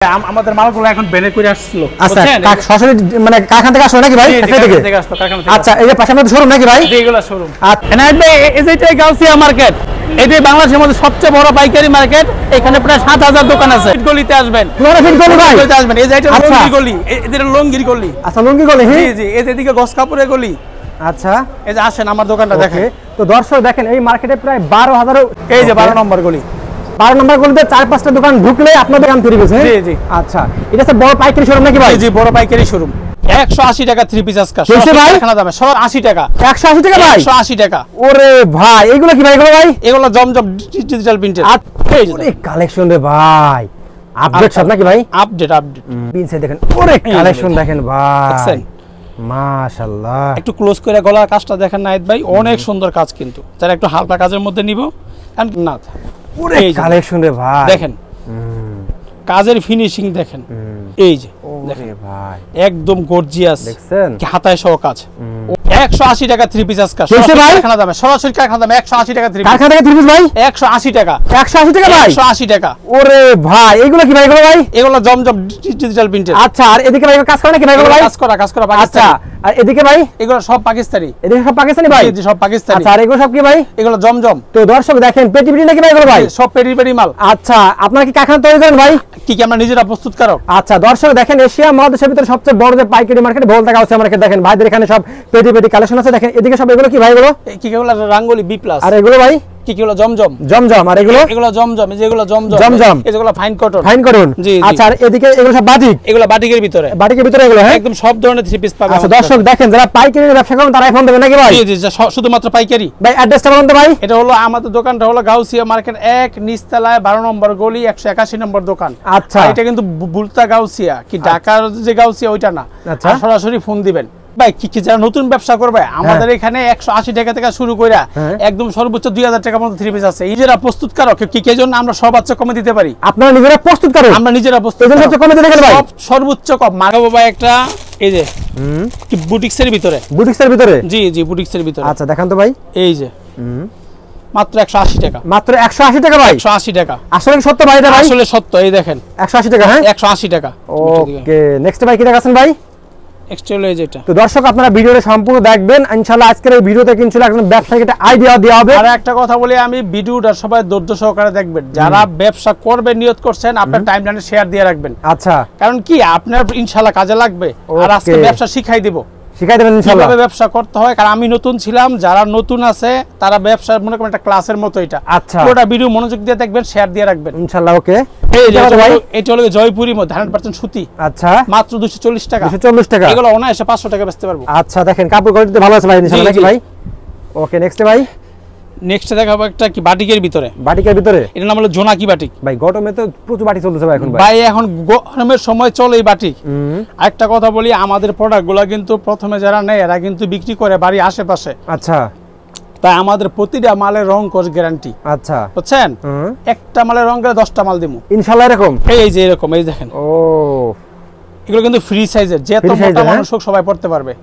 আমাদের মালগুলো এখন বেনে করে আসছিল। আচ্ছা, সরাসরি মানে কারখানা থেকে আসলো নাকি ভাই? কারখানা থেকে আসলো, কারখানা থেকে। আচ্ছা, এই যে পাশে আমাদের শোরুম নাকি ভাই? জি, এগুলা শোরুম। এনায়েত ভাই, এই যে এটাই গাউসিয়া মার্কেট। এটাই বাংলাদেশের মধ্যে সবচেয়ে বড় পাইকারি মার্কেট। এখানে প্রায় 7000 দোকান আছে। ফিট গলিতে আসবেন। পুরো ফিট গলি ভাই? গলিতে আসবেন। এই যে এটা লঙ্গির গলি, এটা লঙ্গির গলি। আচ্ছা, লঙ্গির গলি। জি জি, এই যে এদিকে গস কাপড়ের গলি। আচ্ছা, এই যে আসেন আমার দোকানটা দেখেন। তো দর্শক দেখেন, এই মার্কেটে প্রায় 12000। এই যে 12 নম্বর গলি। 12 নম্বর গলিতে 4-5টা দোকান ঢুকলে আপনার দোকান তৈরি হয়েছে। জি জি। আচ্ছা, এটা হচ্ছে বড় পাইকারি শোরুম নাকি ভাই? জি জি, বড় পাইকারি শোরুম। 180 টাকা 3 পিস আজকে। কারখানা দামে 180 টাকা। 180 টাকা ভাই? 180 টাকা। ওরে ভাই, এগুলো কি ভাই? এগুলো ভাই এগুলো জমজম ডিজিটাল প্রিন্টের। এই কালেকশন রে ভাই, আপডেট সব নাকি ভাই? Update update. পিনসে দেখেন, ওরে কালেকশন দেখেন ভাই, মাশাআল্লাহ। একটু ক্লোজ করে গলার কাজটা দেখেন নাহিদ ভাই, অনেক সুন্দর কাজ। কিন্তু যারা একটু হালকা কাজের মধ্যে নিব না, ওরে কালেকশন রে ভাই দেখেন, কাজের ফিনিশিং দেখেন। এই যে দেখেন ভাই, একদম গর্জিয়াস, দেখছেন হাতায় সহ কাজ। 180 টাকা 3 পিস আজকে। কারখানা দামে, সরাসরি কারখানা দামে 180 টাকা 3 পিস। কারখানা থেকে 3 পিস ভাই 180 টাকা। 180 টাকা ভাই? 180 টাকা। ওরে ভাই, এগুলো কি ভাই? এগুলো ভাই এগুলো জমজম ডিজিটাল প্রিন্টের। আচ্ছা, আর এদিকে ভাই কাজ করে নাকি ভাই? এগুলো ভাই কাজ করা আচ্ছা, আর এদিকে ভাই? এগুলো সব পাকিস্তানি। এদিকে সব পাকিস্তানি ভাই? জি, সব পাকিস্তানি। আচ্ছা, আর এগুলো সব কি ভাই? এগুলো জমজম। তো দর্শক দেখেন, পেটি পেটি নাকি ভাই এগুলো ভাই? সব পেটি পেটি মাল। আচ্ছা, আপনারা কি কারখানা তৈরি করেন ভাই? কি আমরা নিজেরা প্রস্তুতকারক। আচ্ছা, দর্শক দেখেন, এশিয়া মহাদেশের ভিতরে সবচেয়ে বড় যে পাইকারি মার্কেট বলতে গাউসিয়া মার্কেট দেখেন, ভাইদের এখানে সব পেটি পেটি কালেকশন আছে। দেখেন এদিকে সব, এগুলো কি ভাই? এগুলো কি এগুলো রাঙ্গুলি বি প্লাস। আর এগুলো ভাই কি এগুলো জমজম। জমজম। আর এগুলো? এগুলো জমজম। এই যে এগুলো জমজম। জমজম। এই যেগুলো ফাইন কটন। Fine cotton. জি। আচ্ছা, আর এদিকে এগুলো সব বাটিক? এগুলো বাটিকের ভিতরে। বাটিকের ভিতরে এগুলো? হ্যাঁ, একদম সব ধরনের 3 পিস পাবেন। আচ্ছা, দর্শক দেখেন, যারা পাইকারি ব্যবসা করেন তারা ফোন দেবেন নাকি ভাই? জি জি, শুধুমাত্র পাইকারি। ভাই অ্যাড্রেসটা বলুন তো ভাই। এটা হলো আমাদের দোকানটা হলো গাউসিয়া মার্কেট 1 নিচতলায় 12 নম্বর গলি 181 নম্বর দোকান। আচ্ছা, এটা কিন্তু বুলতা গাউসিয়া, কি ঢাকার যে গাউসিয়া ওইটা না। আচ্ছা, সরাসরি ফোন দিবেন ভাই। কি যারা নতুন ব্যবসা করবে, আমাদের এখানে 180 টাকা থেকে শুরু করে একদম সর্বোচ্চ 2000 টাকা পর্যন্ত 3 পিস আছে। নিজেরা প্রস্তুতকারক, কি জন্য আমরা সর্বোচ্চ কমে দিতে পারি। আপনারা নিজেরা প্রস্তুত করেন? আমরা নিজেরা প্রস্তুত কমে দিতে গেলে ভাই সর্বোচ্চ কম মাগাবো ভাই। একটা এই যে কি বুটিক্সের ভিতরে। বুটিক্সের ভিতরে? জি জি, বুটিক্সের ভিতরে। আচ্ছা, দেখান তো ভাই। এই যে মাত্র 180 টাকা। মাত্র 180 টাকা ভাই? 180 টাকা। আসলে কি সত্য ভাই এটা ভাই? আসলে সত্য। এই দেখেন 180 টাকা। হ্যাঁ, 180 টাকা। ওকে, নেক্সট ভাই কি দেখাচ্ছেন ভাই? এক্সট্রা এই যেটা। তো দর্শক আপনারা ভিডিওটা সম্পূর্ণ দেখবেন ইনশাআল্লাহ। আজকের এই ভিডিওতে কিন্তু একজন ব্যবসায়ীকে একটা আইডিয়া দেওয়া হবে। আর একটা কথা বলি আমি, ভিডিওটা সবাই ধৈর্য সহকারে দেখবেন। যারা ব্যবসা করবে নিয়ত করছেন, আপনার টাইমলাইনে শেয়ার দিয়ে রাখবেন। আচ্ছা, কারণ কি আপনার ইনশাআল্লাহ কাজে লাগবে। আর আজকে ব্যবসা শিখাই দিব, শিখাই দেবেন ইনশাআল্লাহ কিভাবে ব্যবসা করতে হয়। কারণ আমি নতুন ছিলাম, যারা নতুন আছে তারা ব্যবসা মনে করেন একটা ক্লাসের মতো। এটা আচ্ছা, পুরোটা ভিডিও মনোযোগ দিয়ে দেখবেন, শেয়ার দিয়ে রাখবেন ইনশাআল্লাহ। ওকে, এই যে ভাই, এটা হলো জয়পুরি মধ্যে 100% সুতি। আচ্ছা, মাত্র 240 টাকা। 240 টাকা। এগুলো অনায়াসে 500 টাকা বেচতে পারবো। আচ্ছা, দেখেন কাপড় কোয়ালিটি ভালো আছে ভাই ইনশাআল্লাহ নাকি ভাই? ওকে, নেক্সট ভাই। নেক্সট দেখাবো একটা কি বাটিকের ভিতরে। বাটিকের ভিতরে? এটার নাম হলো জোনাকি বাটিক। ভাই গরমে তো প্রচুর বাটিক চলতেছে ভাই এখন ভাই এখন গরমের সময় চলে এই বাটিক। আরেকটা কথা বলি, আমাদের প্রোডাক্টগুলো কিন্তু প্রথমে যারা নেয় এরা কিন্তু বিক্রি করে বাড়ির আশেপাশে। আচ্ছা, তাই আমাদের প্রতিটা মালের রং কোর্স গ্যারান্টি। আচ্ছা, বুঝছেন? একটা মালের রং গেলে 10টা মাল দিমু ইনশাআল্লাহ। এরকম এই যে এরকম, এই দেখেন। ও, এগুলো কিন্তু ফ্রি সাইজের, যে তো মোটা মানুষ হোক সবাই পড়তে পারবে।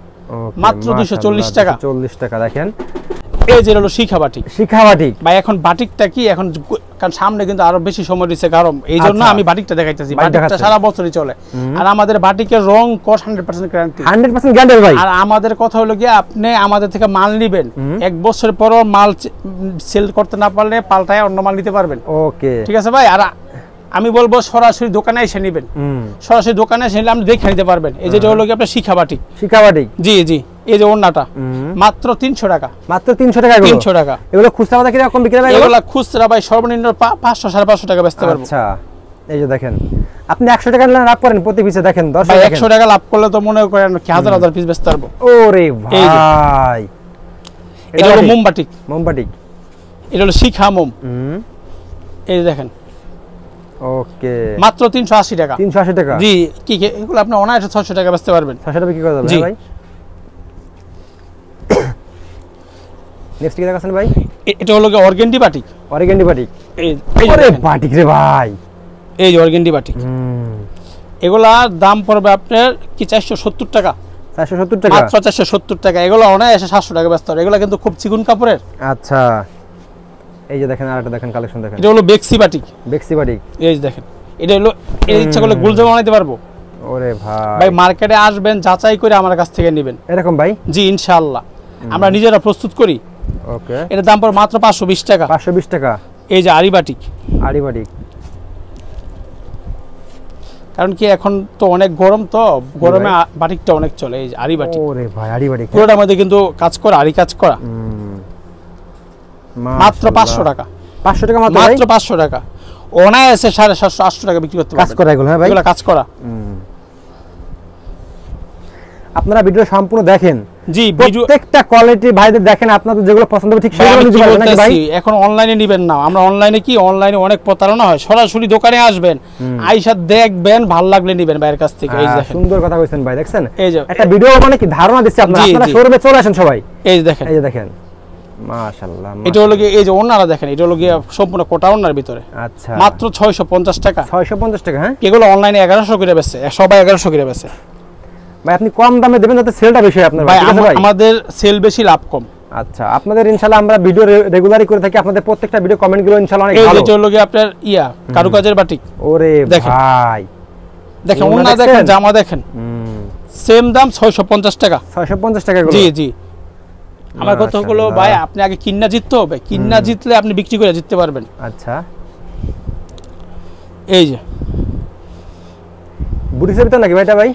মাত্র 240 টাকা। 240 টাকা। দেখেন এই যে হলো শিখা বাটিক। শিখা বাটিক ভাই এখন বাটিকটা কি এখন, কারণ সামনে কিন্তু আরো বেশি সময় দিচ্ছে গরম, এই জন্য আমি বাটিকটা দেখাইতেছি। বাটিকটা সারা বছরই চলে। আর আমাদের বাটিকের রং কোর্স 100% গ্যারান্টি। 100% গ্যারান্টি ভাই। আর আমাদের কথা হলো কি, আপনি আমাদের থেকে মাল নিবেন, 1 বছর পর মাল সেল করতে না পারলে পাল্টায় অন্য মাল নিতে পারবেন। ওকে, ঠিক আছে ভাই। আর আমি বলবো সরাসরি দোকানে এসে নেবেন। সরাসরি দোকানে এসে নিলে আপনি দেখে নিতে পারবেন। এই যেটা হলো কি আপনার শিখা বাটিক। শিখা বাটিক? জি জি। এই যে ওন্নাটা মাত্র 300 টাকা। মাত্র 300 টাকা? 300 টাকা। এগুলো খুচরা বাজারে কি রকম বিক্রি হয়? এগুলো খুচরা ভাই সর্বনিম্ন 500 550 টাকা বেচতে পারবো। আচ্ছা, এই যে দেখেন, আপনি 100 টাকা লাভ করেন প্রতি পিসে। দেখেন দর্শক, ভাই 100 টাকা লাভ করলে তো মনে করেন কি হাজার হাজার পিস বেচতে পারবো। ওরে ভাই, এটা হলো মোমবাটিক। মোমবাটিক? এটা হলো শিখা মোম। এই দেখেন। ওকে, মাত্র 380 টাকা। 380 টাকা? জি। কি এগুলো আপনি অনায়াসে 600 টাকা বেচতে পারবেন। 600 টাকা বিক্রি করে দেবেন ভাই। নেক্সট কি দেখাচ্ছেন ভাই? এটা হলো কি অর্গেন্ডি বাটিক। Organdie batik? এই ওরে বাটিক রে ভাই, এই যে অর্গেন্ডি বাটিক। এগুলার দাম পড়বে আপনার কি 470 টাকা। 470 টাকা? মাত্র 470 টাকা। এগুলো অনায়াসে 700 টাকা বেচতে পারবে। এগুলো কিন্তু খুব চিকন কাপড়ের। আচ্ছা, এই যে দেখেন আরেকটা দেখেন কালেকশন দেখেন। এটা হলো বেক্সি বাটিক। বেক্সি বাটিক? এই যে দেখেন এটা হলো এর ইচ্ছা করলে গোল জামা বানাইতে পারবো। ওরে ভাই, ভাই মার্কেটে আসবেন, যাচাই করে আমার কাছ থেকে নেবেন এরকম ভাই। জি ইনশাআল্লাহ, আমরা নিজেরা প্রস্তুত করি। ওকে, এটার দাম পড়ে মাত্র 520 টাকা। 520 টাকা। এই যে আরি বাটিক, আরি বাটিক, কারণ কি এখন তো অনেক গরম, তো গরমে বাটিকটা অনেক চলে। এই যে আরি বাটিক, ওরে ভাই আরি বাটিক পুরোটার মধ্যে কিন্তু কাজ করা, আরি কাজ করা, মাত্র 500 টাকা। 500 টাকা মাত্র, মাত্র 500 টাকা। অনায়াসে 750 800 টাকা বিক্রি করতে পারবেন। কাজ করা এগুলো, হ্যাঁ ভাই, এগুলো কাজ করা। আপনারা ভিডিও সম্পূর্ণ দেখেন, জি ভিডিও প্রত্যেকটা কোয়ালিটি ভাইদের দেখেন, আপনাদের যেগুলো পছন্দ হবে ঠিক সেগুলো নিতে পারবেন নাকি ভাই? এখন অনলাইনে নেবেন না, আমরা অনলাইনে কি, অনলাইনে অনেক প্রতারণা হয়। সরাসরি দোকানে আসবেন, আইসা দেখবেন, ভালো লাগলে নেবেন ভাইয়ের কাছ থেকে। এই দেখেন, সুন্দর কথা কইছেন ভাই, দেখছেন এই যে একটা ভিডিও মানে কি ধারণা দিচ্ছে আপনারা। আপনারা শোরুমে চলে আসেন সবাই। এই যে দেখেন, এই যে দেখেন, মাশাআল্লাহ। এটা হলো কি, এই যে ওন্নারা দেখেন, এটা হলো কি সম্পূর্ণ কোটা ওন্নার ভিতরে। আচ্ছা, মাত্র 650 টাকা। 650 টাকা, হ্যাঁ। এগুলো অনলাইনে 1100 করে বেচে, সবাই 1100 করে বেচে। ভাই আপনি কম দামে দেবেন যাতে সেলটা বেশি হয় আপনার, ভাই ঠিক আছে ভাই? আমাদের সেল বেশি, লাভ কম। আচ্ছা, আপনাদের ইনশাআল্লাহ আমরা ভিডিও রেগুলারই করে থাকি, আপনাদের প্রত্যেকটা ভিডিও কমেন্টগুলো ইনশাআল্লাহ অনেক ভালো। এই যে হলো কি আপনার কারুকাজের বাটিক। ওরে ভাই দেখেন, ওন্না দেখেন, জামা দেখেন, সেম দাম 650 টাকা। 650 টাকা। জি জি, আমার কথা হলো ভাই, আপনি আগে কিন্না জিততে হবে, কিন্না জিতলে আপনি বিক্রি করে জিততে পারবেন। আচ্ছা, এই যে বুটিসের ভিতর নাকি ভাইটা ভাই?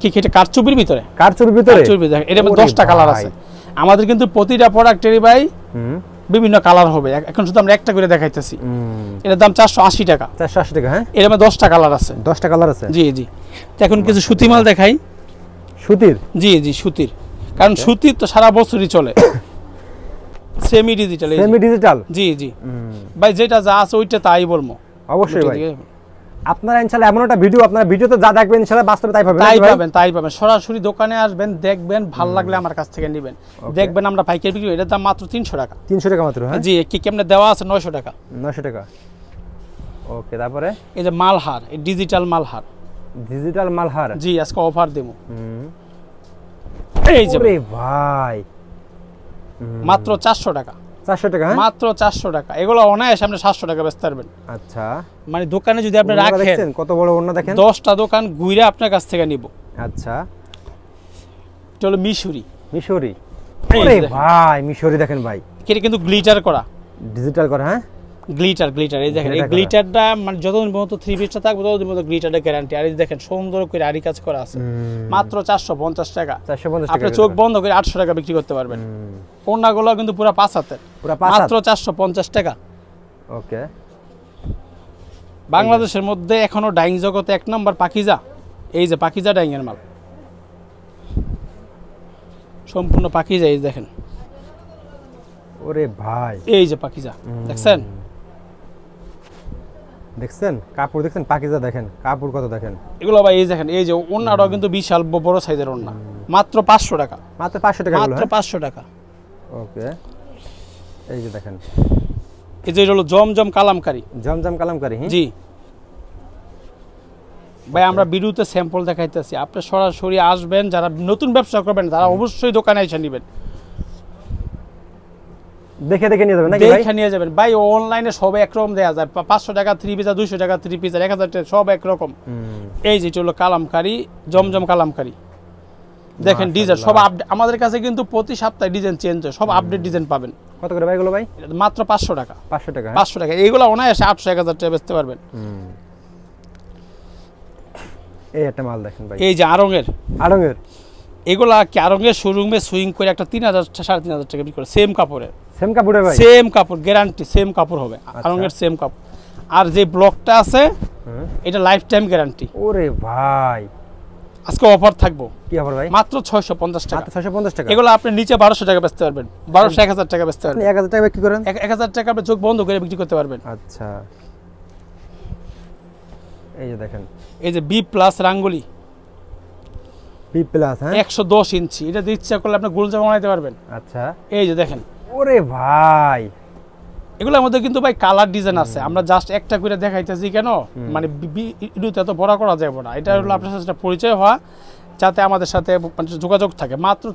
কি এটা কারচুপির ভিতরে? কারচুপির ভিতরে, কারচুপির ভিতরে। এর মধ্যে 10টা কালার আছে আমাদের, কিন্তু প্রতিটা প্রোডাক্টেরই ভাই বিভিন্ন কালার হবে। এখন শুধু আমরা একটা করে দেখাইতেছি। এর দাম 480 টাকা। 480 টাকা, হ্যাঁ। এর মধ্যে 10টা কালার আছে। 10টা কালার আছে, জি জি। তো এখন কিছু সুতি মাল দেখাই। সুতির? জি জি, সুতির, কারণ সুতির তো সারা বছরই চলে। Semi digital. সেমি ডিজিটাল, জি জি ভাই, যেটা যা আছে ওইটা তাই বলবো। অবশ্যই ভাই। আপনারা ইনশাআল্লাহ এমন একটা ভিডিও, আপনারা ভিডিওতে যা দেখবেন ইনশাআল্লাহ বাস্তবে তাই পাবেন। তাই পাবেন, তাই পাবেন। সরাসরি দোকানে আসবেন, দেখবেন, ভালো লাগলে আমার কাছ থেকে নেবেন। দেখবেন আমরা পাইকারি বিক্রি, এটার দাম মাত্র 300 টাকা। 300 টাকা মাত্র, হ্যাঁ। জি, কি কেমনে দেওয়া আছে 900 টাকা। 900 টাকা, ওকে। তারপরে এই যে মালহার, এই ডিজিটাল মালহার, ডিজিটাল মালহার। জি, আজকে অফার দেবো। এই যে ভাই মাত্র 400 টাকা। 400 টাকা, হ্যাঁ। মাত্র 400 টাকা। এগুলো অনায়াসে আপনি 700 টাকা বেচতে পারবেন। আচ্ছা, মানে দোকানে যদি আপনি রাখেন, দেখেন কত বড় ওন্না দেখেন, 10টা দোকান ঘুরে আপনার কাছ থেকে নিব। আচ্ছা, এটা হলো মিশরি। মিশরি, আরে ভাই মিশরি দেখেন ভাই, এটা কিন্তু গ্লিটার করা, ডিজিটাল করা, হ্যাঁ। Glitter, glitter. এই দেখেন, এই গ্লিটারটা মানে যতদিন পর্যন্ত 3 পিসটা থাকবে ততদিন পর্যন্ত গ্লিটারের গ্যারান্টি। আর এই দেখেন সুন্দর করে আরি কাজ করা আছে, মাত্র 450 টাকা। 450 টাকা, আপনি চোখ বন্ধ করে 800 টাকা বিক্রি করতে পারবেন। ওন্নাগুলো কিন্তু পুরো 5 হাতের, মাত্র 450 টাকা। ওকে। বাংলাদেশের মধ্যে এখনো ডাইং জগতে 1 নাম্বার পাকিজা। এই যে পাকিজা ডাইং এর মাল, সম্পূর্ণ পাকিজা। এই দেখেন, ওরে ভাই, এই যে পাকিজা দেখছেন, দেখছেন কাপড়, দেখছেন পাকিজা, দেখেন কাপড় কত, দেখেন এগুলো ভাই। এই দেখেন, এই যে ওন্নাটাও কিন্তু বিশাল বড় সাইজের ওন্না, মাত্র 500 টাকা। মাত্র 500 টাকা, মাত্র 500 টাকা। ওকে। এই যে দেখেন, এই যে হলো জমজম কালামকারী, জমজম কালামকারী, জি ভাই। আমরা ভিডিওতে স্যাম্পল দেখাইতেছি, আপনি সরাসরি আসবেন, যারা নতুন ব্যবসা করবেন তারা অবশ্যই দোকানে এসে নেবেন, দেখে দেখে নিয়ে যাবেন নাকি ভাই? দেখে নিয়ে যাবেন ভাই। অনলাইনে সব একরকম দেয়া যায়, 500 টাকা 3 পিস, 200 টাকা 3 পিস, 1000 টাকা সব একরকম। এই যে হলো কালামকারী, জমজম কালামকারী। দেখেন ডিজাইন সব আমাদের কাছে কিন্তু প্রতি সপ্তাহে ডিজাইন চেঞ্জ হয়, সব আপডেট ডিজাইন পাবেন। কত করে ভাই এগুলো ভাই? মাত্র 500 টাকা। 500 টাকা, 500 টাকা। এইগুলো অনায়াসে 800 1000 টাকা বেচতে পারবেন। এই একটা মাল দেখেন ভাই, এই যে আড়ংয়ের, আড়ংয়ের এগুলা কি আড়ংয়ের শোরুমে সুইং করে একটা 3000 3500 টাকা বিক্রি করে, সেম কাপড়ের, সেম কাপড়ে ভাই, সেম কাপড়, গ্যারান্টি সেম কাপড় হবে, আড়ংয়ের সেম কাপড়। আর যে ব্লকটা আছে এটা লাইফ টাইম গ্যারান্টি। ওরে ভাই, আজকে অফার থাকবো। কি অফার ভাই? মাত্র 650 টাকা। মাত্র 650 টাকা। এগুলো আপনি নিচে 1200 টাকা বেচতে পারবেন, 1200 1000 টাকা বেচতে পারবেন। 1000 টাকা বিক্রি করেন, 1000 টাকা আপনি চোখ বন্ধ করে বিক্রি করতে পারবেন। আচ্ছা, এই যে দেখেন, এই যে বি প্লাস রাঙ্গুলি, বি প্লাস, হ্যাঁ, 110 ইঞ্চি। এটা দিয়ে ইচ্ছা করলে আপনি গোল জামা বানাইতে পারবেন। আচ্ছা, এই যে দেখেন, ওরে ভাই, এগুলোর মধ্যে কিন্তু ভাই কালার ডিজাইন আছে, আমরা জাস্ট একটা করে দেখাইতেছি কেন, মানে ভিডিওতে এত বড় করা যাবে না। এটা হলো আপনার সাথে পরিচয় হওয়া, যাতে আমাদের সাথে যোগাযোগ থাকে। মাত্র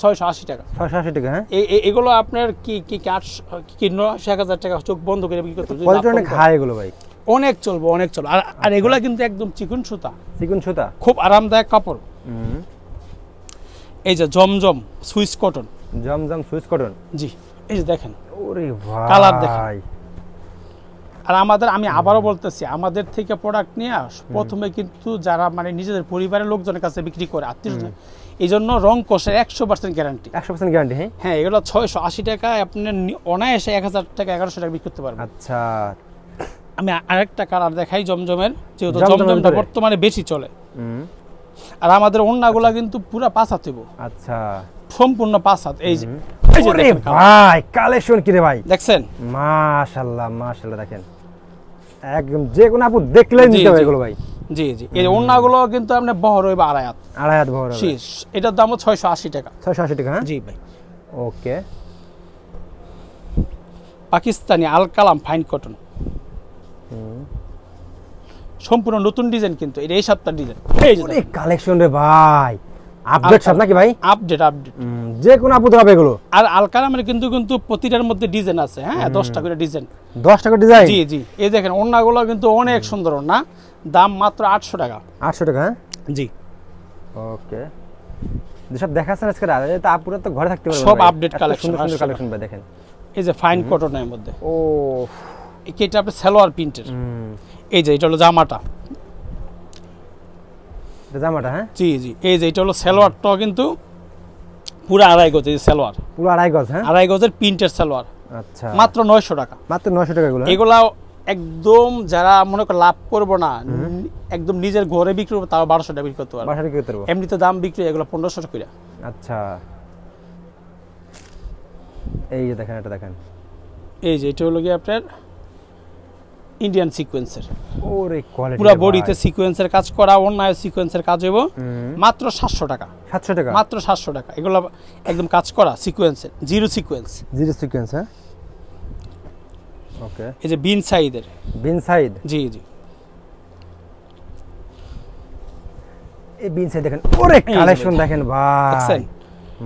680 টাকা। 680 টাকা, হ্যাঁ। এগুলো আপনার কি কি 800 কি 900 1000 টাকা চোখ বন্ধ করে বিক্রি করতে কোয়ালিটি অনেক হাই এগুলো ভাই। অনেক চলবে, অনেক চলবে। আর এগুলা কিন্তু একদম চিকন সুতা, চিকন সুতা, খুব আরামদায়ক কাপড়। এই যে জমজম সুইস কটন, জমজম সুইস কটন, জি এই যে দেখেন ওরে ভাই কালার দেখেন। আর আমি আবারও বলতেছি, আমাদের থেকে প্রোডাক্ট নিয়ে প্রথমে কিন্তু যারা মানে নিজেদের পরিবারের লোকজনের কাছে বিক্রি করে, আত্মীয়, এই জন্য রং কষের 100% গ্যারান্টি, 100% গ্যারান্টি। হ্যাঁ এগুলো 680 টাকা আপনি অনায়াসে 1000 টাকা 1100 টাকা বিক্রি করতে পারবেন। আচ্ছা, আমি আরেকটা কালার দেখাই জমজমের, যেহেতু জমজমটা বর্তমানে বেশি চলে। আর আমাদের ওন্নাগুলা কিন্তু পুরো 5 হাত হইব। আচ্ছা, সম্পূর্ণ 5 হাত। এই যে ওরে ভাই কালেকশন কি রে ভাই, দেখছেন? মাশাআল্লাহ মাশাআল্লাহ, দেখেন একদম যে কোন আপু দেখলেই নিতে হবে এগুলো ভাই। জি জি, এই ওন্নাগুলো কিন্তু আপনি বহর হইবে 2.5 হাত, 2.5 হাত বহর হবে। এটার দাম 680 টাকা। 680 টাকা, হ্যাঁ জি ভাই। ওকে, পাকিস্তানি আল কালাম ফাইন কটন, সম্পূর্ণ নতুন ডিজাইন, কিন্তু এটা এই সপ্তাহের ডিজাইন। এই যে কালেকশন রে ভাই, আপডেট সব নাকি ভাই? আপডেট আপডেট, যে কোন আপু হবে এগুলো। আর আল কালামের কিন্তু প্রতিটার মধ্যে ডিজাইন আছে, হ্যাঁ 10টা করে ডিজাইন, 10টা করে ডিজাইন। জি জি, এই দেখেন ওন্নাগুলো কিন্তু অনেক সুন্দর ওন্না, দাম মাত্র 800 টাকা। 800 টাকা, হ্যাঁ জি ওকে। যেসব দেখাচ্ছেন আজকে তো আপুরা তো ঘরে থাকতে পারবে, সব আপডেট কালেকশন, সুন্দর কালেকশন ভাই দেখেন। এই যে ফাইন কটনের মধ্যে, ও এটা আপনি সালোয়ার প্রিন্টের। এই যে এটা হলো জামাটা, জামাটা, হ্যাঁ জি জি, এই যে এটা হলো সালোয়ারটা, কিন্তু পুরো 2.5 গজ, এই সালোয়ার পুরো 2.5 গজ, হ্যাঁ 2.5 গজের প্রিন্টের সালোয়ার। আচ্ছা, মাত্র 900 টাকা, মাত্র 900 টাকা এগুলো। এগুলা একদম যারা মনে করে লাভ করবো না, একদম নিজের ঘরে বিক্রি করবো, তাও 1200 টাকা বিক্রি করতে পারবে। 1200 টাকা করতে পারবো, এমনিতে দাম বিক্রি এগুলো 1500 টাকা করে। আচ্ছা, এই যে দেখেন, এটা দেখেন, এই যে এটা হলো কি আপনার ইন্ডিয়ান সিকোয়েন্সের, ওরে কোয়ালিটি, পুরো বডিতে সিকোয়েন্সের কাজ করা, অন্যায় সিকোয়েন্সের কাজ হইব মাত্র 700 টাকা। 700 টাকা, মাত্র 700 টাকা, এগুলো একদম কাজ করা সিকোয়েন্সের, জিরো সিকোয়েন্স, জিরো সিকোয়েন্স, হ্যাঁ ওকে। এই যে বিন সাইদের, বিন সাইদ, জি জি, এই বিন সাইদ দেখেন, ওরে কালেকশন দেখেন ভাই, দেখছেন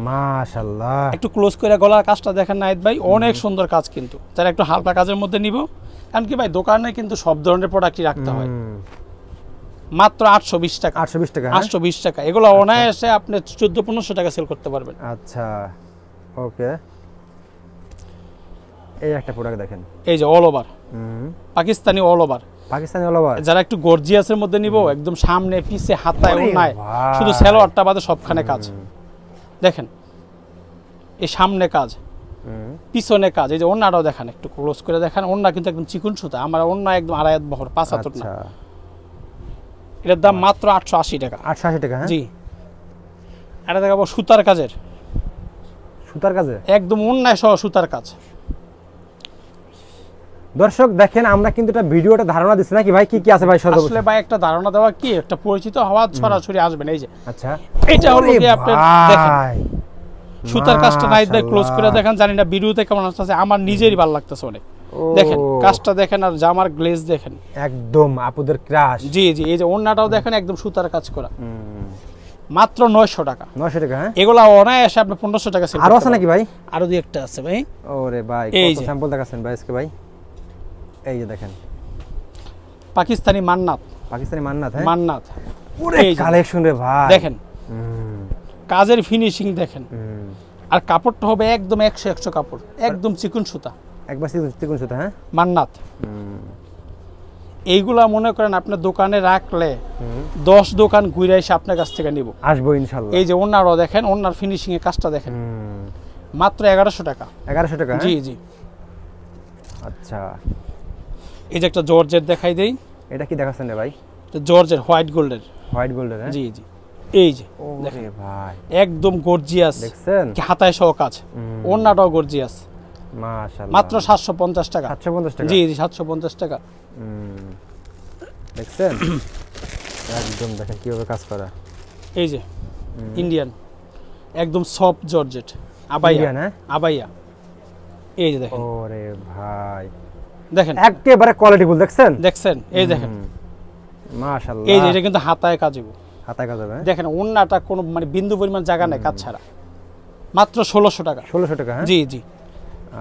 মাশাআল্লাহ। একটু ক্লোজ করে গলার কাজটা দেখেন নাহিদ ভাই, অনেক সুন্দর কাজ, কিন্তু যারা একটু হালকা কাজের মধ্যে নিব, কারণ কি ভাই দোকানে কিন্তু সব ধরনের প্রোডাক্টই রাখতে হয়। মাত্র 820 টাকা, 820 টাকা, 820 টাকা, এগুলো অনায়াসে আপনি 1400-1500 টাকা সেল করতে পারবেন। আচ্ছা ওকে, এই একটা প্রোডাক্ট দেখেন, এই যে all over Pakistani, all over Pakistani all over, যারা একটু গর্জিয়াসের মধ্যে নিব, একদম সামনে পিছে হাতায় ওন্নায়, ভাই। শুধু সালোয়ারটা বাদে সবখানে কাজ দেখেন, এই সামনে কাজ, পিছনে কাজ, এই যে ওন্নাটাও দেখেন, একটু ক্লোজ করে দেখেন, ওন্না কিন্তু একদম চিকন সুতা, আমার ওন্না একদম 2.5 হাত বহর, 5 হাত না। এটার দাম মাত্র 880 টাকা। 880 টাকা, হ্যাঁ জি। এটা দেখাবো সুতার কাজের, সুতার কাজে একদম অন্যায় সহ সুতার কাজ। দর্শক দেখেন, আমরা কিন্তু এটা ভিডিওটা ধারণা দিচ্ছি নাকি ভাই, কি কি আছে ভাই? আসলে ভাই একটা ধারণা দেওয়া, কি একটা পরিচিত হওয়া, ছড়াছড়ি আসবেন। এই যে আচ্ছা, এটা হলো কি আপনার দেখেন সুতার কাজটা, নাইদ ভাই ক্লোজ করে দেখেন, জানি না ভিডিওতে কেমন আসছে, আমার নিজেরই ভালো লাগতেছে অনেক। দেখেন কাজটা দেখেন, আর জামার গ্লেজ দেখেন, একদম আপুদের ক্রাশ। জি জি, এই যে ওন্নাটাও দেখেন, একদম সুতার কাজ করা, মাত্র 900 টাকা। 900 টাকা, হ্যাঁ এগুলা অনায়াসে আপনি 1500 টাকা সেল করতে আরো আছে নাকি ভাই? আরো দুই একটা আছে ভাই। ওরে ভাই, এই কত যে স্যাম্পল দেখাচ্ছেন ভাই আজকে ভাই। এই যে দেখেন পাকিস্তানি মান্নাত, পাকিস্তানি মান্নাত, হ্যাঁ মান্নাত, ওরে কালেকশন রে ভাই দেখেন কাজের ফিনিশিং দেখেন, আর কাপড়টা হবে একদম 100 কাপড়, একদম চিকন সুতা, একবার চিকন সুতা, হ্যাঁ মান্নাত। এইগুলা মনে করেন আপনার দোকানে রাখলে 10 দোকান ঘুরে এসে আপনার কাছ থেকে নিব, আসবো ইনশাআল্লাহ। এই যে ওনারও দেখেন, ওনার ফিনিশিং এর কাজটা দেখেন, মাত্র 1100 টাকা। 1100 টাকা, জি জি। আচ্ছা, এই যে একটা জর্জেট দেখাই দেই, এটা কি দেখাচ্ছেন রে ভাই? জর্জের হোয়াইট গোল্ডের, হোয়াইট গোল্ডের, হ্যাঁ জি জি। এই যে ওরে ভাই, একদম গর্জিয়াস, দেখছেন হাতায় সহ কাজ, ওন্নাটাও গর্জিয়াস, মাশাআল্লাহ, মাত্র 750 টাকা। 750 টাকা, জি জি, 750 টাকা। দেখছেন একদম দেখেন কিভাবে কাজ করা, এই যে ইন্ডিয়ান একদম সফট জর্জেট আবাইয়া, ইন্ডিয়ান, হ্যাঁ আবাইয়া। এই যে দেখেন, ওরে ভাই দেখেন একেবারে কোয়ালিটিফুল, দেখছেন দেখছেন, এই দেখেন মাশাআল্লাহ। এই যে এটা কিন্তু হাতায় কাজ হবে, হাতায় কাজ হবে, দেখেন ওন্নাটা কোনো মানে বিন্দু পরিমাণ জায়গা নেই কাজ ছাড়া, মাত্র 1600 টাকা। 1600 টাকা, হ্যাঁ জি জি।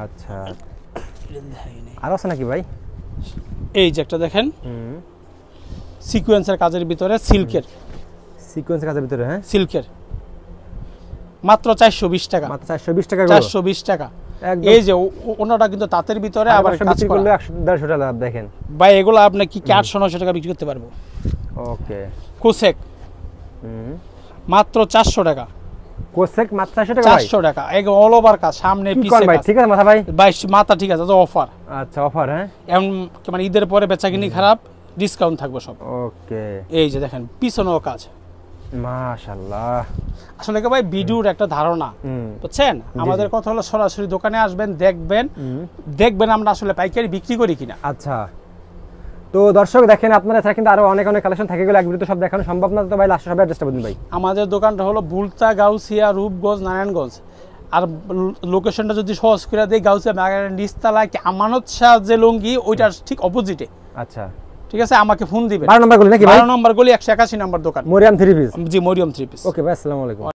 আচ্ছা, আরো আছে নাকি ভাই? এই যে একটা দেখেন সিকোয়েন্সের কাজের ভিতরে সিল্কের, সিকোয়েন্সের কাজের ভিতরে, হ্যাঁ সিল্কের মাত্র 420 টাকা, মাত্র 420 টাকা, 420 টাকা। এই যে ওনাটা কিন্তু তাঁতের ভিতরে আবার কাজ বিক্রি করা, করলে 100-150 টাকা লাভ দেখেন ভাই এগুলো আপনি কি 800-900 টাকা বিক্রি করতে পারবো। ওকে, কোসেক মাত্র 400 টাকা, কোসেক মাত্র 400 টাকা, 400 টাকা এক অল ওভার কাজ, সামনে পিছে ভাই, কাজ। ঠিক আছে মাথা ভাই, ভাই মাথা ঠিক আছে, তো অফার। আচ্ছা অফার, হ্যাঁ এমন মানে ঈদের পরে বেচাকিনি খারাপ, ডিসকাউন্ট থাকবে সব। ওকে, এই যে দেখেন পিছনেও কাজ, মাশাআল্লাহ। আসলে কি ভাই ভিডিওর একটা ধারণা, বুঝছেন? আমাদের কথা হলো সরাসরি দোকানে আসবেন, দেখবেন আমরা আসলে পাইকারি বিক্রি করি কিনা। আচ্ছা, তো দর্শক দেখেন আপনারা এছাড়া কিন্তু আরো অনেক কালেকশন থাকে গেলে এক ভিডিওতে সব দেখানো সম্ভব না, তো ভাই লাস্টে সব অ্যাড্রেসটা বলুন ভাই। আমাদের দোকানটা হলো বুলতা, গাউসিয়া, রূপগঞ্জ, নারায়ণগঞ্জ। আর লোকেশনটা যদি সহজ করে দেই, গাউসিয়া বাগানের নিচতলায় আমানত শাহ যে লুঙ্গি, ওইটার ঠিক অপোজিটে। আচ্ছা ঠিক আছে, আমাকে ফোন দিবেন। 12 নম্বর গলি নাকি ভাই? 12 নম্বর গলি, 181 নম্বর দোকান, মরিয়াম থ্রি পিস। জি, মরিয়ম থ্রি পিস। ওকে ভাই, আসসালামু আলাইকুম।